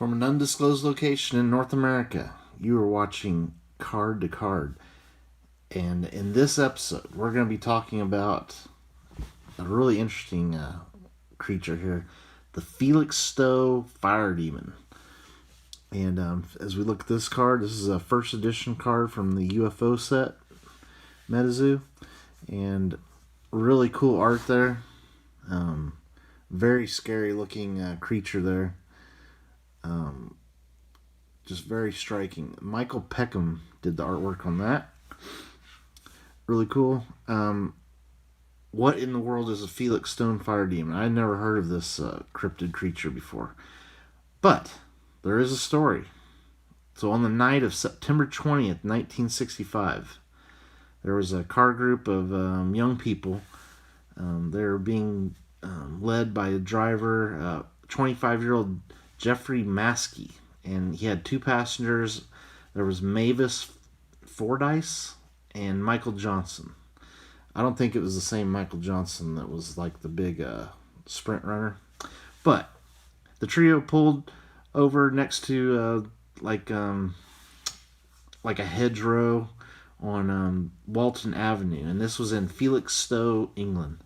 From an undisclosed location in North America, you are watching Card to Card. And in this episode, we're going to be talking about a really interesting creature here, the Felixstowe Fire Demon. And as we look at this card, this is a first edition card from the UFO set, MetaZoo. And really cool art there. Very scary looking creature there. Just very striking. Michael Peckham did the artwork on that. Really cool. What in the world is a Felixstowe Fire Demon? I never heard of this cryptid creature before. But there is a story. So on the night of September 20th, 1965, there was a car group of young people. They were being led by a driver, 25-year-old Jeffrey Maskey. And he had two passengers. There was Mavis Fordyce and Michael Johnson. I don't think it was the same Michael Johnson that was like the big sprint runner. But the trio pulled over next to like a hedgerow on Walton Avenue. And this was in Felixstowe, England.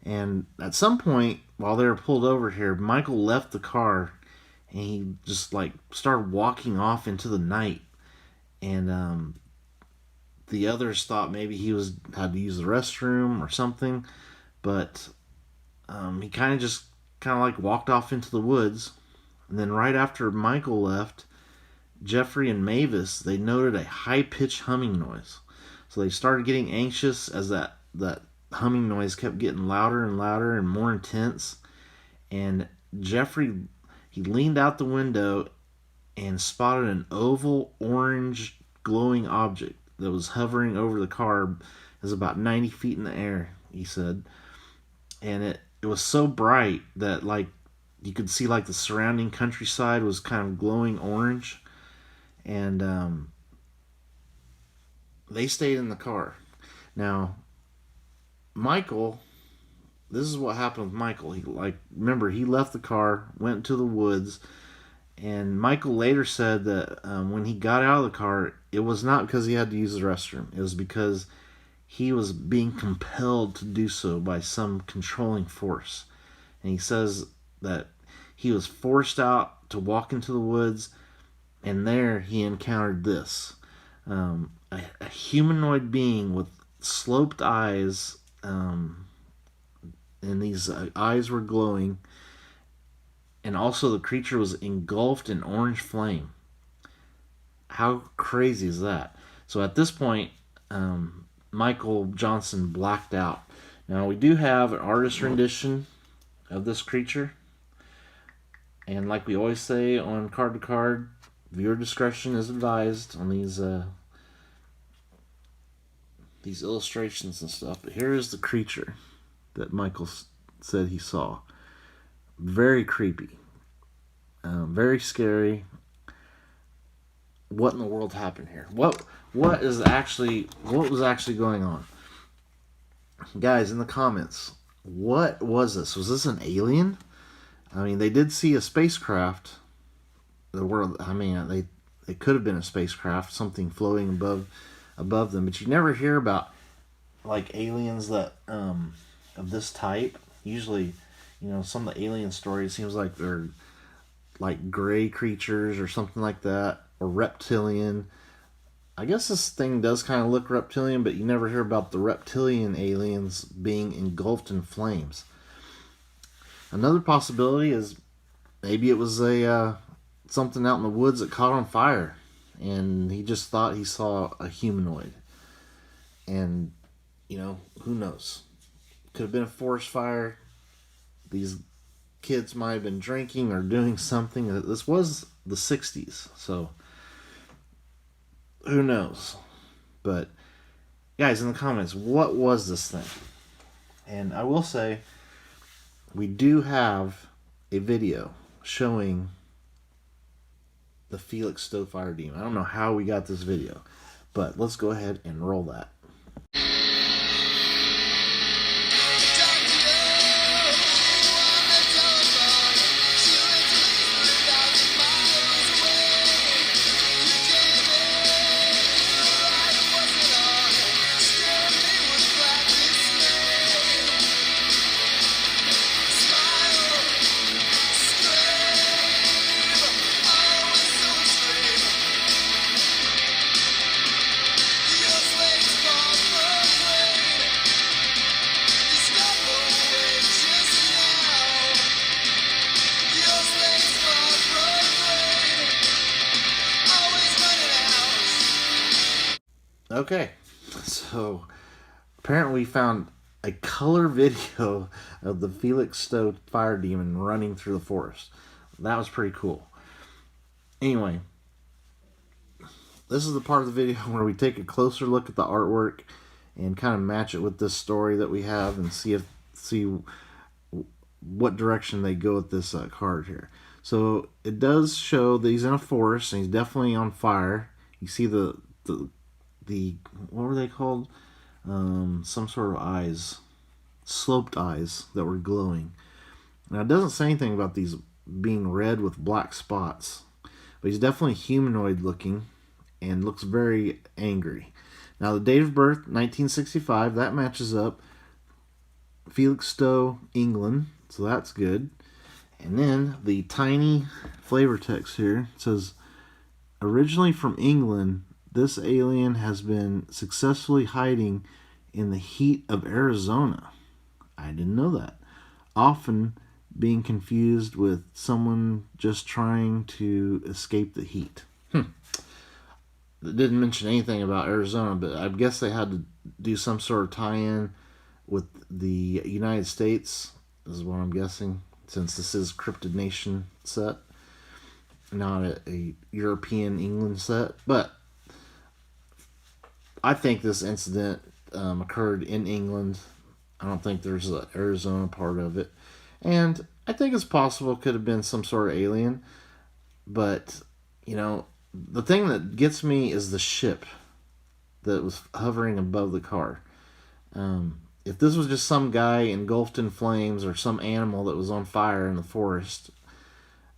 And at some point, while they were pulled over here, Michael left the car and he just like started walking off into the night. And the others thought maybe he had to use the restroom or something, but he kind of like walked off into the woods. And then right after Michael left, Jeffrey and Mavis, they noted a high-pitched humming noise. So they started getting anxious as that humming noise kept getting louder and louder and more intense. And Jeffrey, he leaned out the window and spotted an oval orange glowing object that was hovering over the car. It was about 90 feet in the air, he said. And it was so bright that like you could see like the surrounding countryside was kind of glowing orange. And they stayed in the car. Now, Michael, this is what happened with Michael. Remember, he left the car, went to the woods, and Michael later said that when he got out of the car, it was not because he had to use the restroom. It was because he was being compelled to do so by some controlling force. And he says that he was forced out to walk into the woods, and there he encountered this. A humanoid being with sloped eyes, and these eyes were glowing, and also the creature was engulfed in orange flame. How crazy is that? So at this point, Michael Johnson blacked out. Now we do have an artist rendition of this creature, and like we always say on Card to Card, viewer discretion is advised on these illustrations and stuff. But here is the creature that Michael said he saw. Very creepy. Very scary. What in the world happened here? What was actually going on? Guys, in the comments, what was this? Was this an alien? I mean, they did see a spacecraft. They could have been a spacecraft, something floating above them, but you never hear about like aliens that of this type. Usually, some of the alien stories seems like they're like gray creatures or something like that, or reptilian. I guess this thing does kind of look reptilian, but you never hear about the reptilian aliens being engulfed in flames. Another possibility is maybe it was something out in the woods that caught on fire, and he just thought he saw a humanoid. And, who knows? Could have been a forest fire. These kids might have been drinking or doing something. This was the 60s, so who knows? But, guys, in the comments, what was this thing? And I will say, we do have a video showing the Felixstowe Fire Demon. I don't know how we got this video, but let's go ahead and roll that. Okay, so apparently we found a color video of the Felixstowe fire demon running through the forest. That was pretty cool. Anyway, this is the part of the video where we take a closer look at the artwork and kind of match it with this story that we have and see what direction they go with this card here. So it does show that he's in a forest and he's definitely on fire. You see the what were they called? Some sort of eyes, sloped eyes that were glowing. Now it doesn't say anything about these being red with black spots, but he's definitely humanoid looking and looks very angry. Now the date of birth, 1965, that matches up. Felixstowe, England, so that's good. And then the tiny flavor text here says, originally from England, this alien has been successfully hiding in the heat of Arizona. I didn't know that. Often being confused with someone just trying to escape the heat. It didn't mention anything about Arizona, but I guess they had to do some sort of tie-in with the United States, is what I'm guessing, since this is Cryptid Nation set, not a European England set. But I think this incident occurred in England. I don't think there's an Arizona part of it. And I think it's possible it could have been some sort of alien. But, you know, the thing that gets me is the ship that was hovering above the car. If this was just some guy engulfed in flames or some animal that was on fire in the forest,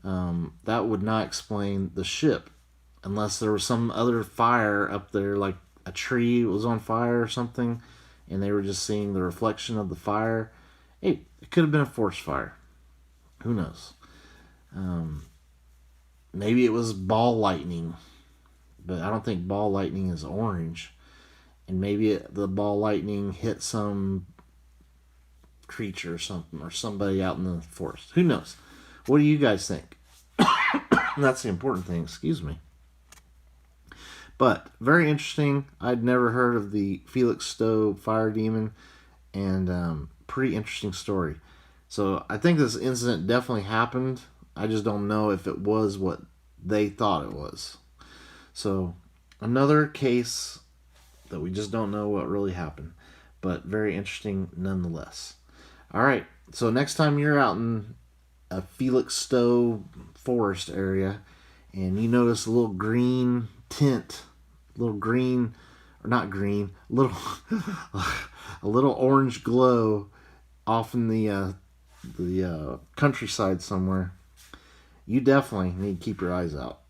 that would not explain the ship. Unless there was some other fire up there, like a tree was on fire or something, and they were just seeing the reflection of the fire. Hey, it could have been a forest fire. Who knows? Maybe it was ball lightning, but I don't think ball lightning is orange. And maybe the ball lightning hit some creature or something, or somebody out in the forest. Who knows? What do you guys think? That's the important thing. Excuse me. But very interesting. I'd never heard of the Felixstowe fire demon, and pretty interesting story. So I think this incident definitely happened. I just don't know if it was what they thought it was. So another case that we just don't know what really happened, but very interesting nonetheless. All right, so next time you're out in a Felixstowe forest area and you notice a little green tint, little green, or not green, little a little orange glow off in the countryside somewhere, you definitely need to keep your eyes out.